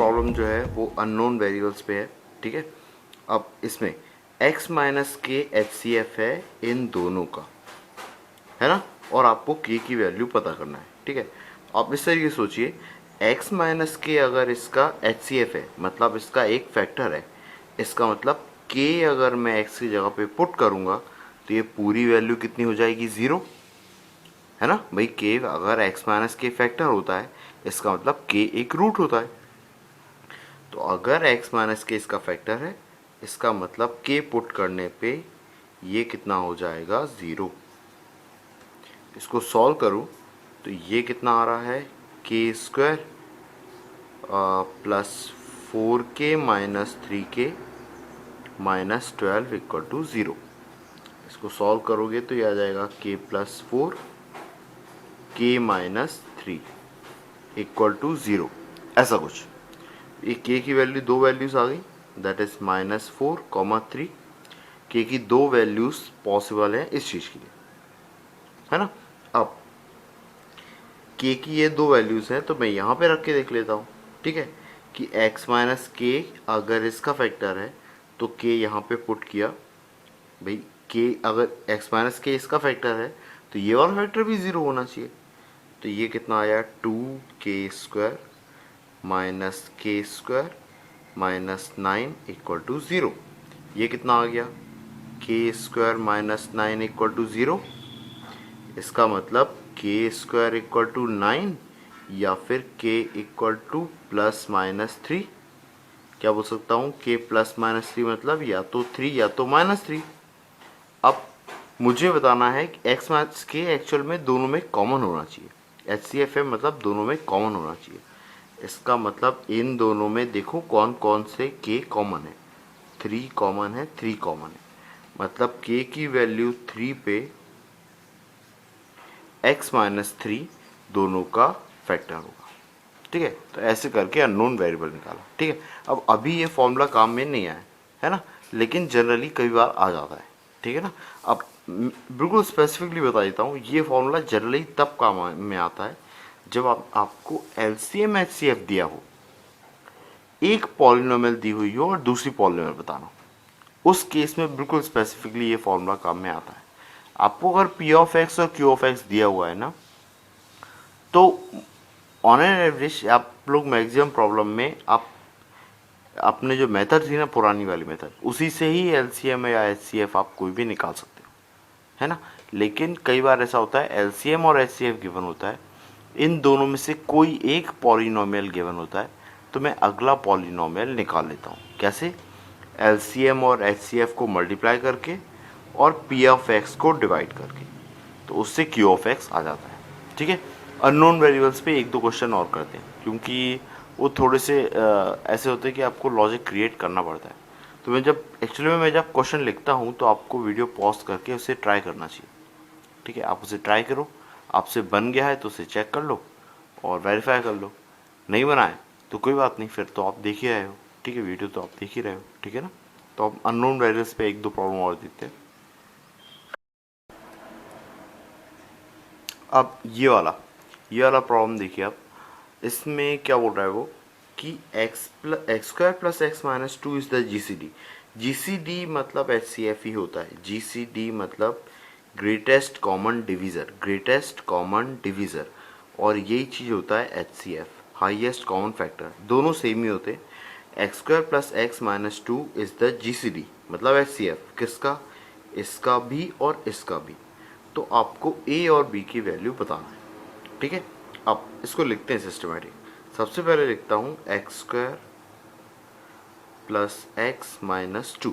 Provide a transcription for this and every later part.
Problem जो है वो अननोन वेरिएबल्स पे है, ठीक है। अब इसमें x माइनस के HCF है इन दोनों का, है ना, और आपको k की वैल्यू पता करना है, ठीक है। आप इस तरीके से सोचिए, x माइनस के अगर इसका HCF है मतलब इसका एक फैक्टर है, इसका मतलब k अगर मैं x की जगह पे पुट करूँगा तो ये पूरी वैल्यू कितनी हो जाएगी, 0, है ना भाई। k अगर x माइनस के फैक्टर होता है इसका मतलब k एक रूट होता है, तो अगर x माइनस के इसका फैक्टर है इसका मतलब k पुट करने पे ये कितना हो जाएगा, 0। इसको सॉल्व करूँ तो ये कितना आ रहा है, K square plus 4k minus 3k minus 12 equal to 0। इसको सॉल्व करोगे तो ये आ जाएगा k plus 4 k minus 3 equal to 0, ऐसा कुछ। ये k की वैल्यू, दो वैल्यूज आ गई, दैट इज -4, 3। k की दो वैल्यूज पॉसिबल है इस चीज़ के लिए, है ना। अब k की ये दो वैल्यूज हैं तो मैं यहाँ पे रख के देख लेता हूँ, ठीक है, कि x माइनस के अगर इसका फैक्टर है तो k यहाँ पे पुट किया, भाई k अगर x माइनस के इसका फैक्टर है तो ये वाला फैक्टर भी 0 होना चाहिए। तो ये कितना आया, 2k² minus k² minus 9 equal to 0। ये कितना आ गया, k² माइनस 9 इक्वल टू 0। इसका मतलब k² इक्वल टू 9 या फिर k equal two plus minus 3। क्या बोल सकता हूँ, k प्लस माइनस 3 मतलब या तो 3 या तो -3। अब मुझे बताना है कि x माइनस के एक्चुअल में दोनों में कॉमन होना चाहिए, HCF है मतलब दोनों में कॉमन होना चाहिए। इसका मतलब इन दोनों में देखो कौन कौन से k कॉमन है, 3 कॉमन है, 3 कॉमन है, मतलब k की वैल्यू 3 पे x माइनस 3 दोनों का फैक्टर होगा, ठीक है। तो ऐसे करके अननोन वेरिएबल निकाला, ठीक है। अब अभी ये फॉर्मूला काम में नहीं आया है ना, लेकिन जनरली कई बार आ जाता है, ठीक है ना। अब बिल्कुल स्पेसिफिकली बता देता हूँ, ये फॉर्मूला जनरली तब काम में आता है जब आपको LCM HCF दिया हो, एक पॉलिनोमियल दी हुई हो और दूसरी पॉलिनोमियल बताना, उस केस में बिल्कुल स्पेसिफिकली ये फॉर्मूला काम में आता है। आपको अगर P ऑफ x और Q ऑफ x दिया हुआ है ना, तो ऑन एन एवरेज आप लोग मैक्सिमम प्रॉब्लम में आप अपने जो मेथड थी ना, पुरानी वाली मेथड, उसी से ही LCM या HCF आप कोई भी निकाल सकते हो, है ना। लेकिन कई बार ऐसा होता है LCM और HCF गिवन होता है, इन दोनों में से कोई एक पॉलिनोमियल गिवन होता है, तो मैं अगला पॉलिनोमियल निकाल लेता हूँ। कैसे, LCM और HCF को मल्टीप्लाई करके और P ऑफ x को डिवाइड करके, तो उससे Q ऑफ x आ जाता है, ठीक है। अननोन वेरिएबल्स पे एक दो क्वेश्चन और करते हैं, क्योंकि वो थोड़े से ऐसे होते हैं कि आपको लॉजिक क्रिएट करना पड़ता है। तो मैं जब क्वेश्चन लिखता हूँ तो आपको वीडियो पॉज करके उसे ट्राई करना चाहिए, ठीक है। आप उसे ट्राई करो, आपसे बन गया है तो उसे चेक कर लो और वेरीफाई कर लो, नहीं बनाए तो कोई बात नहीं, फिर तो आप देख ही रहे हो, ठीक है, वीडियो तो आप देख ही रहे हो, ठीक है ना। तो आप अननोन वेरिएबल्स पे एक दो प्रॉब्लम और देते हैं। अब ये वाला प्रॉब्लम देखिए आप, इसमें क्या बोल रहा है वो कि x² plus x minus 2 is the GCD मतलब HCF ही होता है। GCD मतलब ग्रेटेस्ट कॉमन डिवीज़र, और यही चीज़ होता है HCF, हाईएस्ट कॉमन फैक्टर, दोनों सेम ही होते हैं। x² plus x minus 2 is the GCD मतलब HCF किसका, इसका भी और इसका भी। तो आपको A और B की वैल्यू बताना है, ठीक है। अब इसको लिखते हैं सिस्टमेटिक। सबसे पहले लिखता हूँ x² प्लस x माइनस 2,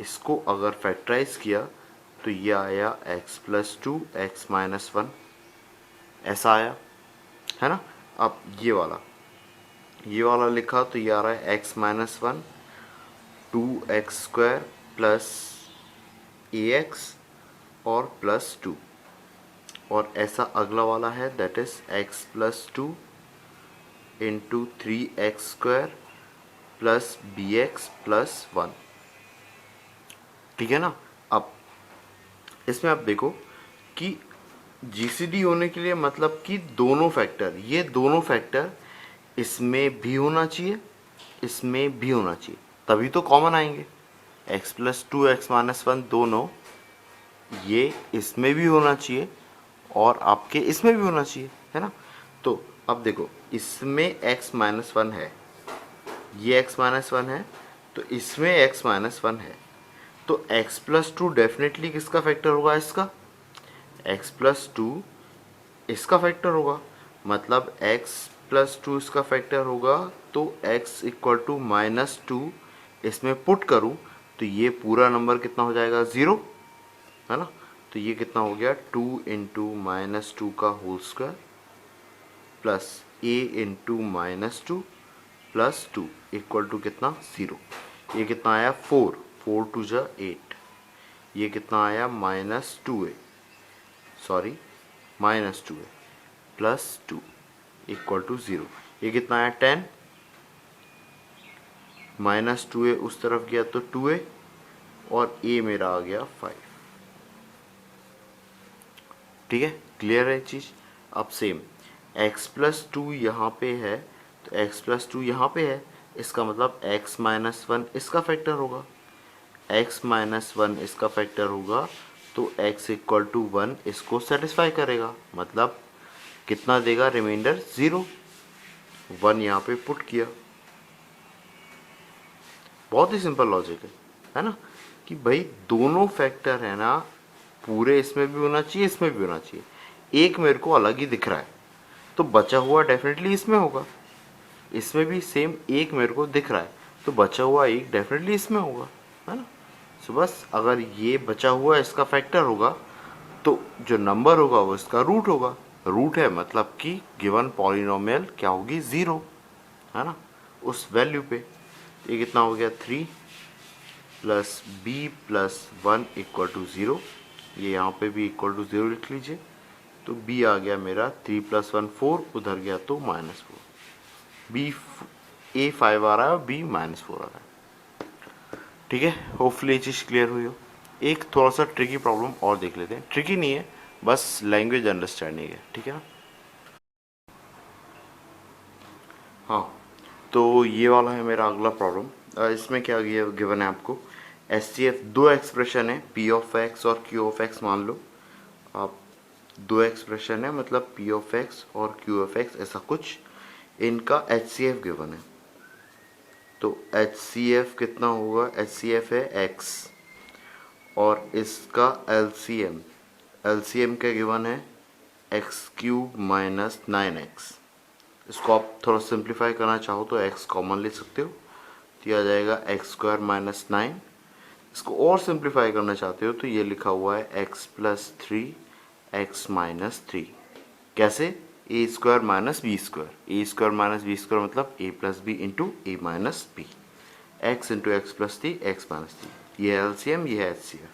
इसको अगर फैक्टराइज किया तो ये आया x प्लस 2 x माइनस 1, ऐसा आया, है ना। अब ये वाला लिखा तो ये आ रहा है x minus 1 2x² plus ax और प्लस 2, और ऐसा अगला वाला है that is x plus 2 into 3x² plus bx plus 1, ठीक है ना। अब इसमें आप देखो कि GCD होने के लिए मतलब कि दोनों फैक्टर, ये दोनों फैक्टर इसमें भी होना चाहिए, इसमें भी होना चाहिए, तभी तो कॉमन आएंगे। x plus to x minus one दोनों ये इसमें भी होना चाहिए और आपके इसमें भी होना चाहिए, है ना। तो अब देखो, इसमें x माइनस वन है, ये x माइनस वन है, तो इसमें x माइनस वन है, तो x प्लस टू डेफिनेटली किसका फैक्टर होगा, इसका। x प्लस टू इसका फैक्टर होगा, मतलब x प्लस टू इसका फैक्टर होगा, तो x equal to minus two इसमें पुट करूँ तो ये पूरा नंबर कितना हो जाएगा, 0, है ना। तो ये कितना हो गया, 2 इंटू माइनस टू का whole square plus a into minus two plus two equal to कितना, 0। ये कितना आया, 4, 4 टू जा 8, ये कितना आया minus two A, sorry minus two A plus two equal to 0। ये कितना आया 10, माइनस टू ए उस तरफ गया तो 2a और a मेरा आ गया 5। ठीक है, क्लियर है चीज़। अब सेम x प्लस टू यहाँ पे है, तो x प्लस टू यहाँ पे है, इसका मतलब x माइनस वन इसका फैक्टर होगा, x माइनस वन इसका फैक्टर होगा, तो x इक्वल टू वन इसको सेटिस्फाई करेगा, मतलब कितना देगा, रिमाइंडर 0। 1 यहाँ पे पुट किया, बहुत ही सिंपल लॉजिक है ना, कि भाई दोनों फैक्टर है ना, पूरे इसमें भी होना चाहिए, इसमें भी होना चाहिए। एक मेरे को अलग ही दिख रहा है, तो बचा हुआ डेफिनेटली इसमें होगा, इसमें भी सेम एक मेरे को दिख रहा है, तो बचा हुआ एक डेफिनेटली इसमें होगा, है ना। सो बस अगर ये बचा हुआ इसका फैक्टर होगा, तो जो नंबर होगा वो इसका रूट होगा। रूट है मतलब कि गिवन पॉलिनोमियल क्या होगी, 0, है ना, उस वैल्यू पे। ये कितना हो गया, 3 plus B plus one equal to 0, ये यहाँ पे भी इक्वल टू 0 लिख लीजिए। तो b आ गया मेरा 3 प्लस वन 4, उधर गया तो माइनस 4, बी a 5 आ रहा है और b माइनस 4 आ रहा है। ठीक है, होपफुली ये चीज़ क्लियर हुई हो। एक थोड़ा सा ट्रिकी प्रॉब्लम और देख लेते हैं, ट्रिकी नहीं है, बस लैंग्वेज अंडरस्टैंडिंग है, ठीक है ना। हाँ, तो ये वाला है मेरा अगला प्रॉब्लम। इसमें क्या गिवन है आपको, SCF दो एक्सप्रेशन है, P ऑफ एक्स और Q ऑफ एक्स मान लो आप, दो एक्सप्रेशन है, मतलब P ऑफ एक्स और Q ऑफ एक्स ऐसा कुछ, इनका HCF गिवन है। तो HCF कितना होगा, HCF है x और इसका LCM, LCM क्या गिवन है, एक्स क्यूब माइनस 9x। इसको आप थोड़ा सिंप्लीफाई करना चाहो तो x कॉमन ले सकते हो, तो ये आ जाएगा एक्स स्क्वायर माइनस 9। इसको और सिंप्लीफाई करना चाहते हो तो ये लिखा हुआ है x plus three X minus three. कैसे, A square minus B square, A square minus B square मतलब A plus B into A minus B, X into X plus three X minus three, ये है LCM, ये है HCF.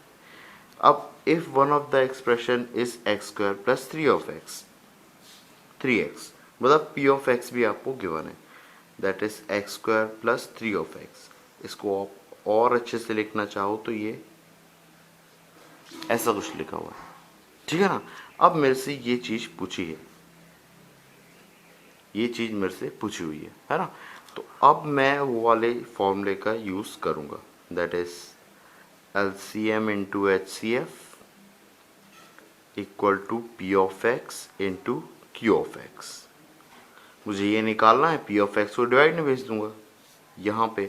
अब if one of the expression is X square plus three of X, 3x मतलब p of x भी आपको given है, that is X square plus three of x. इसको आप और अच्छे से लिखना चाहो तो ये ऐसा कुछ लिखा हुआ है, ठीक है ना। अब मेरे से ये चीज पूछी है, ये चीज मेरे से पूछी हुई है ना। तो अब मैं वो वाले फॉर्मूले का यूज करूंगा, that is LCM into HCF equal to P of X into Q of X. मुझे ये निकालना है, P ऑफ एक्स को डिवाइड में भेज दूंगा यहाँ पे,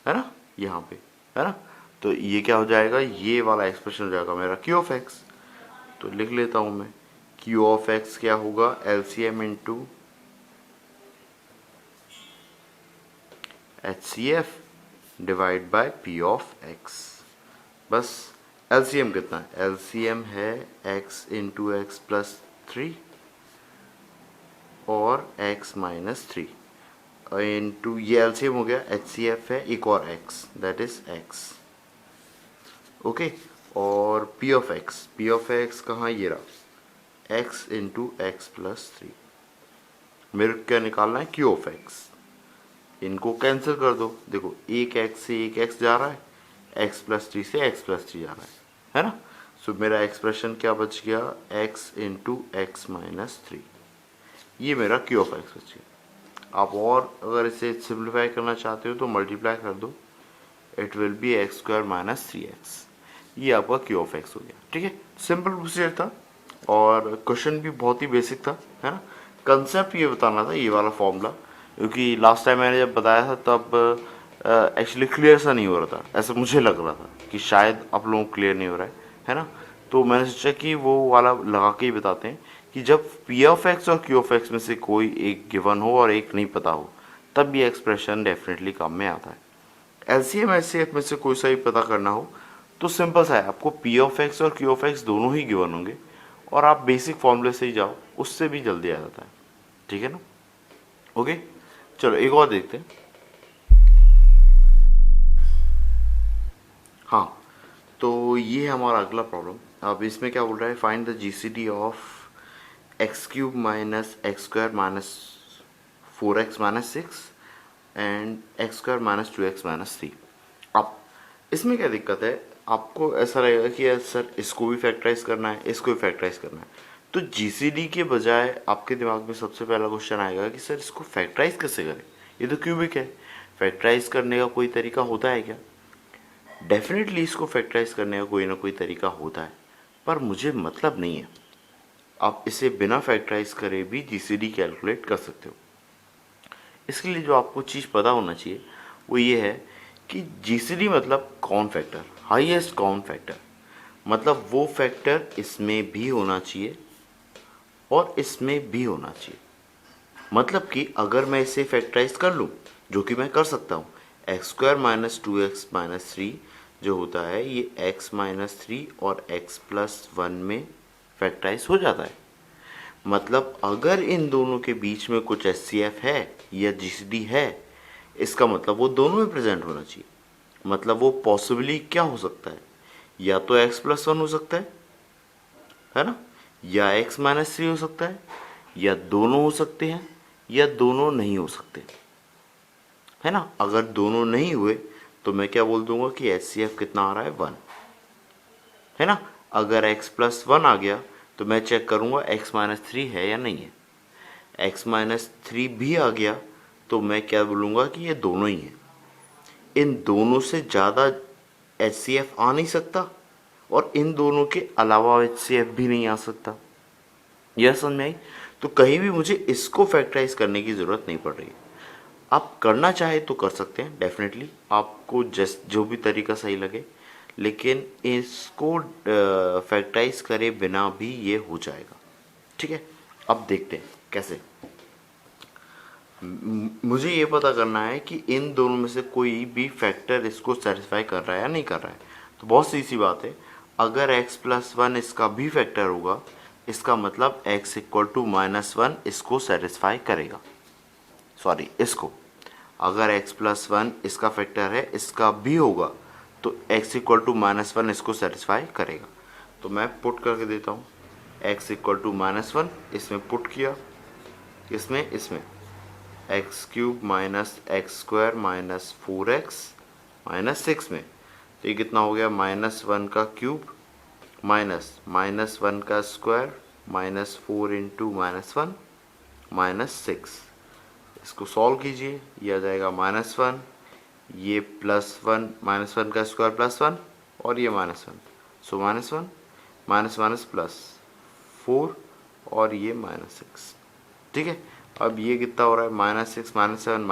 है ना, यहाँ पे, है ना। तो ये क्या हो जाएगा, ये वाला एक्सप्रेशन हो जाएगा मेरा Q ऑफ एक्स। तो लिख लेता हूँ मैं, Q ऑफ एक्स क्या होगा, LCM into HCF divide by P of x. बस LCM कितना है, LCM है x into X plus three और x माइनस थ्री इंटू, ये LCM हो गया, HCF है एक और x, that is x, okay. और P ऑफ x कहाँ, ये रहा, x into X plus three. मेरे को क्या निकालना है, Q ऑफ x। इनको कैंसिल कर दो, देखो एक x से एक x जा रहा है, x प्लस थ्री से x प्लस थ्री जा रहा है ना। सो मेरा एक्सप्रेशन क्या बच गया, x into x minus three, ये मेरा Q ऑफ x बच गया। आप और अगर इसे सिंप्लीफाई करना चाहते हो तो मल्टीप्लाई कर दो, it will be x square minus 3x। ये आपका क्यू ऑफ एक्स हो गया। ठीक है, सिंपल प्रोसीजर था और क्वेश्चन भी बहुत ही बेसिक था, है ना। कंसेप्ट ये बताना था, ये वाला फॉर्मूला, क्योंकि लास्ट टाइम मैंने जब बताया था तब एक्चुअली क्लियर सा नहीं हो रहा था, ऐसा मुझे लग रहा था कि शायद आप लोगों को क्लियर नहीं हो रहा है ना। तो मैंने सोचा कि वो वाला लगा के ही बताते हैं कि जब पी ऑफ एक्स और क्यू ऑफ एक्स में से कोई एक गिवन हो और एक नहीं पता हो, तब ये एक्सप्रेशन डेफिनेटली काम में आता है। एलसीएम एचसीएफ में से कोई सा ही पता करना हो तो सिंपल सा है, आपको पी ऑफ एक्स और क्यू ऑफ एक्स दोनों ही गिवन होंगे और आप बेसिक फॉर्मूले से ही जाओ, उससे भी जल्दी आ जाता है। ठीक है ना, ओके। चलो एक और देखते हैं। हाँ, तो ये है हमारा अगला प्रॉब्लम। अब इसमें क्या बोल रहा है, find the GCD of x cube minus x square minus 4x minus 6 and x square minus 2x minus 3। अब इसमें क्या दिक्कत है, आपको ऐसा लगेगा कि यार सर इसको भी फैक्टराइज करना है, इसको भी फैक्टराइज करना है, तो जीसीडी के बजाय आपके दिमाग में सबसे पहला क्वेश्चन आएगा कि सर इसको फैक्टराइज कैसे करें, ये तो क्यूबिक है, फैक्टराइज करने का कोई तरीका होता है क्या। डेफिनेटली इसको फैक्टराइज करने का कोई ना कोई तरीका होता है, पर मुझे मतलब नहीं है। आप इसे बिना फैक्टराइज करे भी जीसीडी कैलकुलेट कर सकते हो। इसके लिए जो आपको चीज़ पता होना चाहिए वो ये है कि जीसीडी मतलब common factor, highest common factor, मतलब वो फैक्टर इसमें भी होना चाहिए और इसमें भी होना चाहिए। मतलब कि अगर मैं इसे फैक्टराइज कर लूँ, जो कि मैं कर सकता हूँ, x square minus 2x minus 3 जो होता है ये x माइनस 3 और x प्लस 1 में फैक्टराइज हो जाता है। मतलब अगर इन दोनों के बीच में कुछ एचसीएफ है या जीसीडी है, इसका मतलब वो दोनों में प्रेजेंट होना चाहिए। मतलब वो पॉसिबली क्या हो सकता है, या तो x प्लस 1 हो सकता है ना, या x माइनस 3 हो सकता है, या दोनों हो सकते हैं, या दोनों नहीं हो सकते, है ना। अगर दोनों नहीं हुए तो मैं क्या बोल दूंगा कि एचसीएफ कितना आ रहा है, 1, है ना। अगर x प्लस 1 आ गया तो मैं चेक करूंगा x माइनस 3 है या नहीं है। x माइनस 3 भी आ गया तो मैं क्या बोलूँगा कि ये दोनों ही हैं। इन दोनों से ज़्यादा एचसीएफ आ नहीं सकता और इन दोनों के अलावा एचसीएफ भी नहीं आ सकता। यह समझ में आई। तो कहीं भी मुझे इसको फैक्टराइज करने की ज़रूरत नहीं पड़ रही। आप करना चाहे तो कर सकते हैं, डेफिनेटली आपको जो भी तरीका सही लगे, लेकिन इसको फैक्टराइज करे बिना भी ये हो जाएगा। ठीक है, अब देखते हैं कैसे। मुझे ये पता करना है कि इन दोनों में से कोई भी फैक्टर इसको सेटिस्फाई कर रहा है या नहीं कर रहा है। तो बहुत सी सी बात है, अगर x प्लस 1 इसका भी फैक्टर होगा, इसका मतलब x इक्वल टू माइनस 1 इसको सेटिस्फाई करेगा। सॉरी, इसको अगर x प्लस 1 इसका फैक्टर है, इसका भी होगा, तो x इक्वल टू माइनस 1 इसको सेटिस्फाई करेगा। तो मैं पुट करके देता हूँ, x इक्वल टू माइनस 1 इसमें पुट किया, इसमें x cube minus x square minus 4x minus 6 में, तो ये कितना हो गया, माइनस 1 का क्यूब माइनस 1 का square minus 4 into minus 1 minus 6। इसको सॉल्व कीजिए, ये आ जाएगा माइनस 1, ये प्लस 1, माइनस 1 का स्क्वायर प्लस 1 और ये minus 1, so minus 1 minus minus plus 4 और ये माइनस 6। ठीक है, अब ये कितना हो रहा है, minus 6 minus 7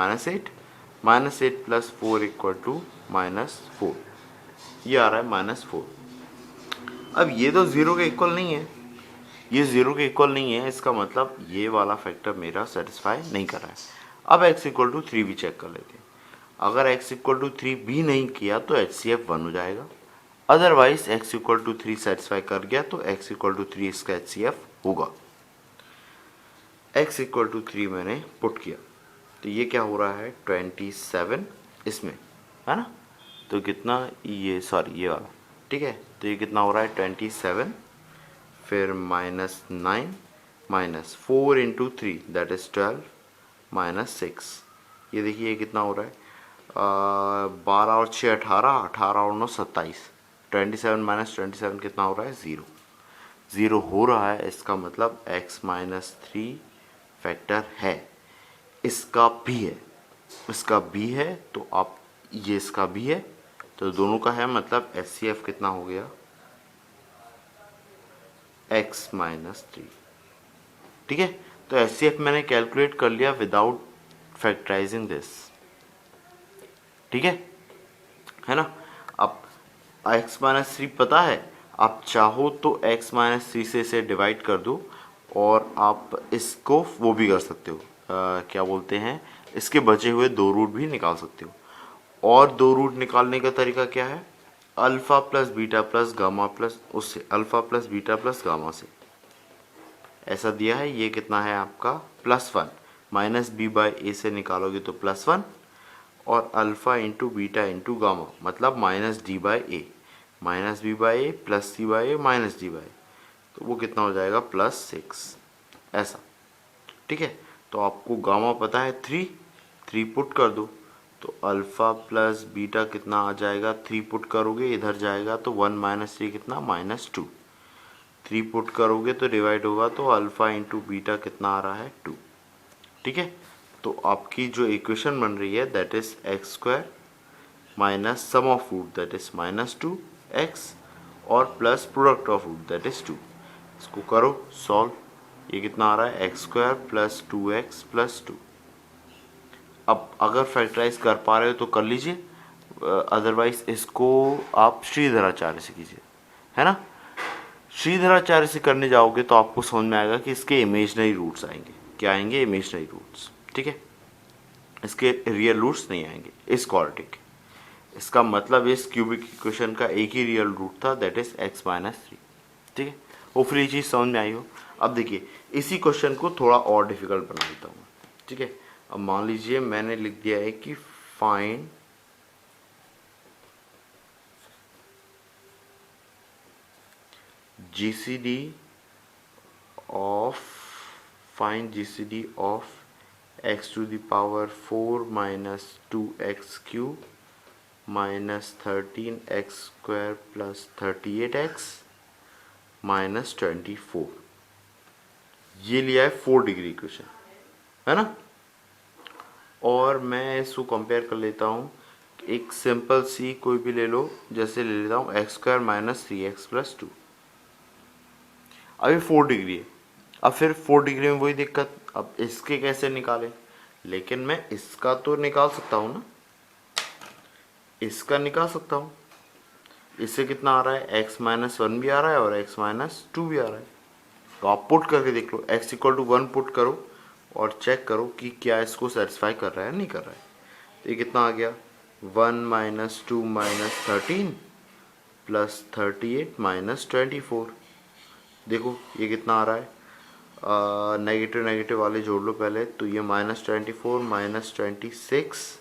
minus 8 plus 4 equal to minus 4, ये आ रहा है माइनस 4। अब ये तो ज़ीरो के इक्वल नहीं है, ये ज़ीरो के इक्वल नहीं है, इसका मतलब ये वाला फैक्टर मेरा सेटिस्फाई नहीं कर रहा है। अब x इक्वल टू 3 भी चेक कर लेते हैं। अगर x इक्वल टू 3 भी नहीं किया तो HCF 1 हो जाएगा, otherwise x equal to 3 satisfy कर गया तो x इक्वल टू 3 इसका HCF होगा। x इक्वल टू 3 मैंने पुट किया, तो ये क्या हो रहा है, 27 इसमें, है ना। तो कितना, ये सॉरी ये वाला, ठीक है। तो ये कितना हो रहा है, 27, फिर minus 9 minus 4 into 3 that is 12 minus 6। ये देखिए ये कितना हो रहा है, 12 और 6 18, 18 और 9 27, 27 माइनस 27 कितना हो रहा है, 0। 0 हो रहा है, इसका मतलब x माइनस 3 फैक्टर है। इसका भी है, इसका भी है, तो आप ये इसका भी है, तो दोनों का है, मतलब HCF कितना हो गया, x माइनस 3। ठीक है, तो HCF मैंने कैलकुलेट कर लिया विदाउट फैक्टराइजिंग दिस। ठीक है ना। अब x माइनस 3 पता है, आप चाहो तो x माइनस 3 से इसे डिवाइड कर दो, और आप इसको वो भी कर सकते हो, क्या बोलते हैं, इसके बचे हुए दो रूट भी निकाल सकते हो। और दो रूट निकालने का तरीका क्या है, alpha plus beta plus gamma plus उससे, alpha plus beta plus gamma से, ऐसा दिया है। ये कितना है आपका +1, माइनस बी बाई ए से निकालोगे तो +1, और alpha into beta into gamma मतलब minus D by A, minus B by A plus C by A minus D by, तो वो कितना हो जाएगा +6, ऐसा। ठीक है, तो आपको गामा पता है 3 पुट कर दो, तो अल्फ़ा प्लस बीटा कितना आ जाएगा, 3 पुट करोगे इधर जाएगा तो 1 माइनस 3 कितना -2, 3 पुट करोगे तो डिवाइड होगा, तो अल्फ़ा इंटू बीटा कितना आ रहा है 2। ठीक है, तो आपकी जो इक्वेशन बन रही है that is x² minus sum of root that is -2x और plus product of root that is 2। इसको करो सॉल्व, ये कितना आ रहा है x² प्लस 2x प्लस 2। अब अगर फैक्टराइज कर पा रहे हो तो कर लीजिए, अदरवाइज इसको आप श्रीधराचार्य से कीजिए, है ना। श्रीधराचार्य से करने जाओगे तो आपको समझ में आएगा कि इसके इमेजनरी रूट्स आएंगे। क्या आएंगे, इमेजनरी रूट्स। ठीक है, इसके रियल रूट्स नहीं आएंगे इस क्वाड्रेटिक। इसका मतलब इस क्यूबिक इक्वेशन का एक ही रियल रूट था दैट इज x माइनस 3। ठीक है, होपफुली ये चीज़ समझ में आई हो। अब देखिए इसी क्वेश्चन को थोड़ा और डिफिकल्ट बना देता हूँ। ठीक है, अब मान लीजिए मैंने लिख दिया है कि find GCD of x to the power 4 minus 2x cube minus 13x square plus 38x minus 24। ये लिया है 4 डिग्री इक्वेशन, है ना। और मैं इसको कंपेयर कर लेता हूँ, एक सिंपल सी कोई भी ले लो, जैसे ले लेता हूँ x² माइनस 3x प्लस 2। अभी 4 डिग्री है, अब फिर 4 डिग्री में वही दिक्कत, अब इसके कैसे निकालें, लेकिन मैं इसका तो निकाल सकता हूँ ना, इसका निकाल सकता हूँ। इससे कितना आ रहा है, x माइनस 1 भी आ रहा है और x माइनस 2 भी आ रहा है, तो आप पुट करके देख लो, x इक्वल टू 1 पुट करो और चेक करो कि क्या इसको सेटिस्फाई कर रहा है नहीं कर रहा है। तो ये कितना आ गया, 1 माइनस 2 माइनस 13 प्लस 38 माइनस 24। देखो ये कितना आ रहा है, नेगेटिव नेगेटिव वाले जोड़ लो पहले, तो ये -24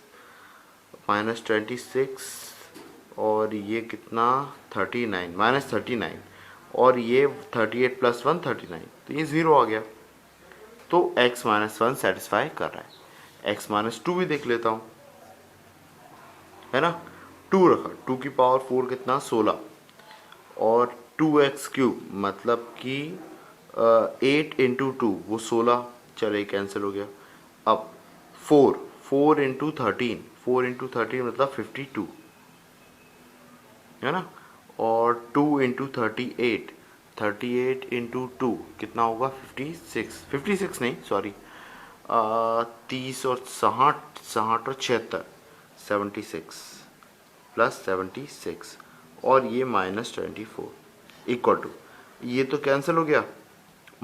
-26 और ये कितना 39 -39 और ये 38 प्लस 1 39, तो ये 0 आ गया। तो x माइनस 1 सेटिस्फाई कर रहा है। x माइनस 2 भी देख लेता हूँ, है ना। 2 रखा, 2 की पावर 4 कितना 16 और 2x क्यूब मतलब कि 8 इंटू 2 वो 16, चले कैंसिल हो गया। अब 4 इंटू 13 मतलब 52, है ना। और 2 इंटू 38 इंटू 2 कितना होगा 56 नहीं सॉरी, 30 और 60 और 76 76 प्लस 76 और ये -24 इक्वल टू, ये तो कैंसिल हो गया,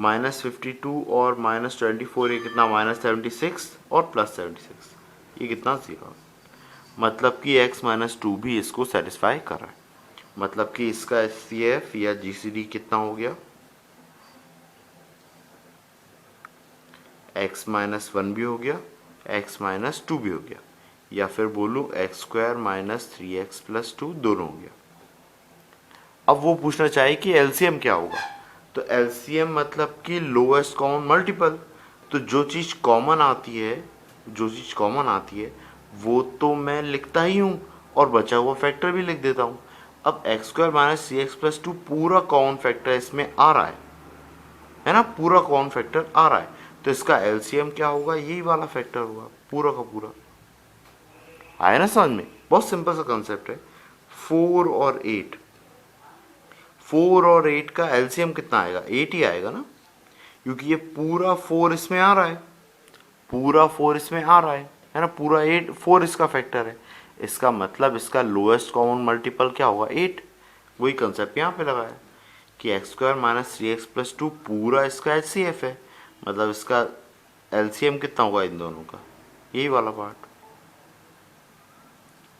-52 और -24 ये कितना -76 और +76, ये कितना 0, मतलब कि x माइनस 2 भी इसको सेटिस्फाई कर रहा है। मतलब कि इसका HCF या GCD कितना हो गया, x माइनस 1 भी हो गया, x माइनस 2 भी हो गया, या फिर बोलूँ x² माइनस 3x प्लस 2 दोनों हो गया। अब वो पूछना चाहिए कि LCM क्या होगा, तो LCM मतलब कि लोएस्ट कॉमन मल्टीपल। तो जो चीज़ कॉमन आती है वो तो मैं लिखता ही हूँ और बचा हुआ फैक्टर भी लिख देता हूँ। अब x² माइनस 3x प्लस 2 पूरा कॉमन फैक्टर इसमें आ रहा है ना, पूरा कॉमन फैक्टर आ रहा है, तो इसका एलसीएम क्या होगा, यही वाला फैक्टर होगा पूरा का पूरा। आया ना समझ में? बहुत सिंपल सा कंसेप्ट है। 4 और 8, 4 और 8 का एलसीएम कितना आएगा, 8 ही आएगा ना, क्योंकि ये पूरा 4 इसमें आ रहा है, पूरा 4 इसमें आ रहा है ना, पूरा 8 4 इसका फैक्टर है। इसका मतलब इसका लोएस्ट कॉमन मल्टीपल क्या होगा, 8। वही कंसेप्ट यहाँ पे लगा है कि x² - 3x+2 पूरा इसका एचसीएफ है, मतलब इसका एलसीएम कितना होगा इन दोनों का, यही वाला पार्ट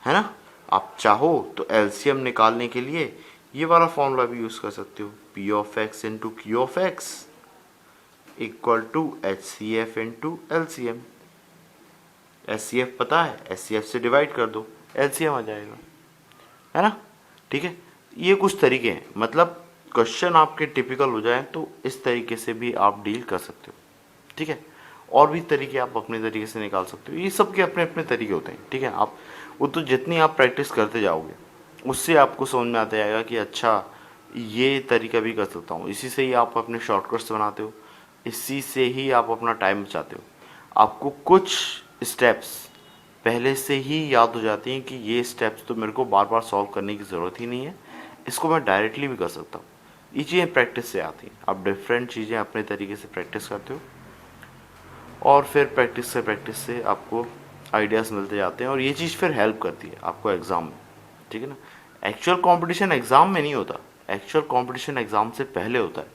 है ना। आप चाहो तो एलसीएम निकालने के लिए ये वाला फॉर्मूला भी यूज कर सकते हो, P of X into Q of X equal to H C F into LCM. HCF पता है, एचसीएफ से डिवाइड कर दो, एलसीएम आ जाएगा, है ना। ठीक है, ये कुछ तरीके हैं, मतलब क्वेश्चन आपके टिपिकल हो जाए तो इस तरीके से भी आप डील कर सकते हो। ठीक है, और भी तरीके आप अपने तरीके से निकाल सकते हो, ये सबके अपने अपने तरीके होते हैं। ठीक है, आप वो तो जितनी आप प्रैक्टिस करते जाओगे उससे आपको समझ में आता जाएगा कि अच्छा ये तरीका भी कर सकता हूँ। इसी से ही आप अपने शॉर्टकट्स बनाते हो, इसी से ही आप अपना टाइम बचाते हो। आपको कुछ स्टेप्स पहले से ही याद हो जाती हैं कि ये स्टेप्स तो मेरे को बार बार सॉल्व करने की ज़रूरत ही नहीं है, इसको मैं डायरेक्टली भी कर सकता हूँ। ये चीज़ें प्रैक्टिस से आती हैं, आप डिफरेंट चीज़ें अपने तरीके से प्रैक्टिस करते हो और फिर प्रैक्टिस से आपको आइडियाज़ मिलते जाते हैं और ये चीज़ फिर हेल्प करती है आपको एग्ज़ाम में। ठीक है ना, एक्चुअल कंपटीशन एग्ज़ाम में नहीं होता, एक्चुअल कंपटीशन एग्ज़ाम से पहले होता है,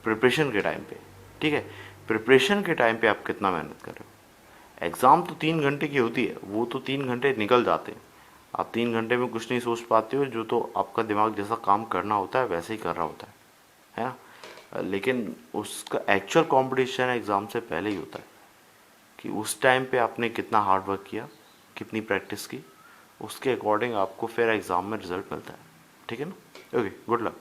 प्रिपरेशन के टाइम पे। ठीक है, प्रिपरेशन के टाइम पे आप कितना मेहनत कर रहे हो। एग्ज़ाम तो 3 घंटे की होती है, वो तो 3 घंटे निकल जाते हैं, आप 3 घंटे में कुछ नहीं सोच पाते हो, जो तो आपका दिमाग जैसा काम करना होता है वैसे ही कर रहा होता है ना। लेकिन उसका एक्चुअल कंपटीशन एग्ज़ाम से पहले ही होता है कि उस टाइम पे आपने कितना हार्ड वर्क किया, कितनी प्रैक्टिस की, उसके अकॉर्डिंग आपको फिर एग्ज़ाम में रिजल्ट मिलता है। ठीक है ना, ओके, गुड लक।